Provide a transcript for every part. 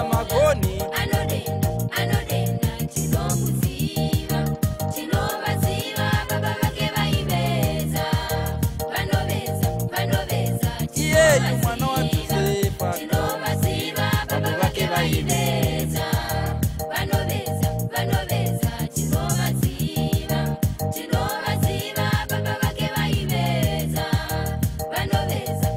magoni anodenda tinomuziva baba vake vaiveza vanoveza iyeyu mwana wa Josefa tinovaziva baba vake vaiveza vanoveza tinovaziva baba vake vaiveza vanoveza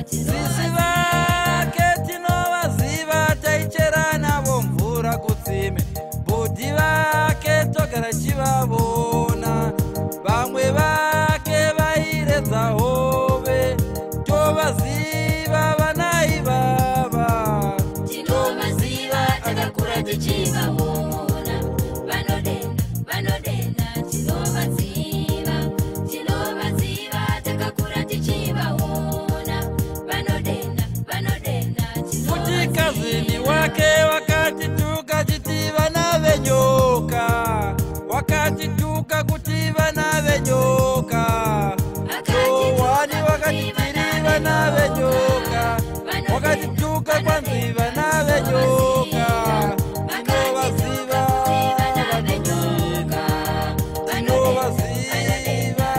sisi vake tinovaziva taichera navo mvura kutsime bhodhi vake togara chivavona vamwe vake vairedza hove tovaziva vana ivava tinovaziva takakura tichivavona vanodenda tinovaziva takakura tichivavona vanodenda futi kazini wake wakatituka chiti vana venyoka wakatituka kuti vana venyoka towani wakatitiri vana venyoka wakatituka kwanzi vana venyoka tinovaziva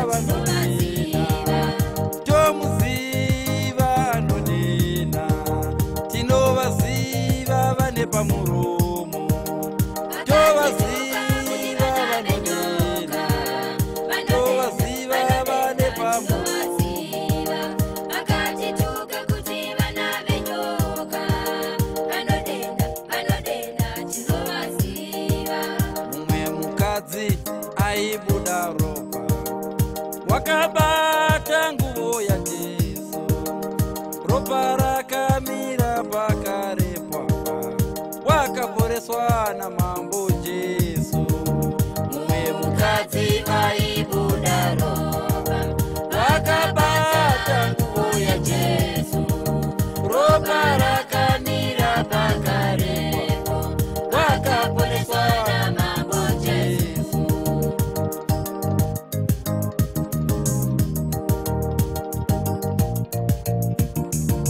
vanodina tomuziva anodina tinovaziva vane pamuromo tovaziva vanodina tovaziva vane pamuromo akatituka kuti vana venyoka vanodenda tinovaziva mumwe mukadzi aibuda ropa wakabata nguvo yaJesu ropa rakamira pakarepwapa wakaporeswa namambo Jesu mumwe mukadzi aibuda ropa wakabata nguvo yaJesu ropa rakamira pakarepo wakaporeswa namambo Jesu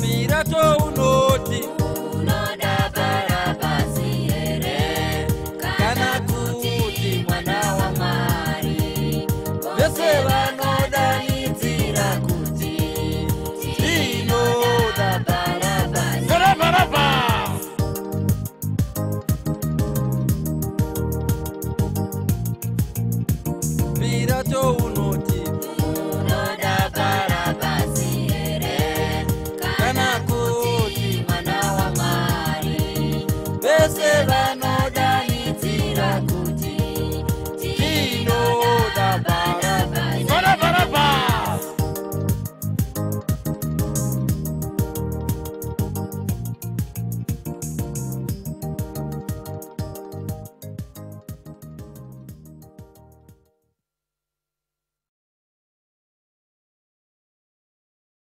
Pilato unoti unoda Barabasi here kana kuti mwana wa Mwari vose vanodanidzira kuti tinoda Barabasi Pilato unoti unoda Barabasi here kana kuti mwana wa Mwari vose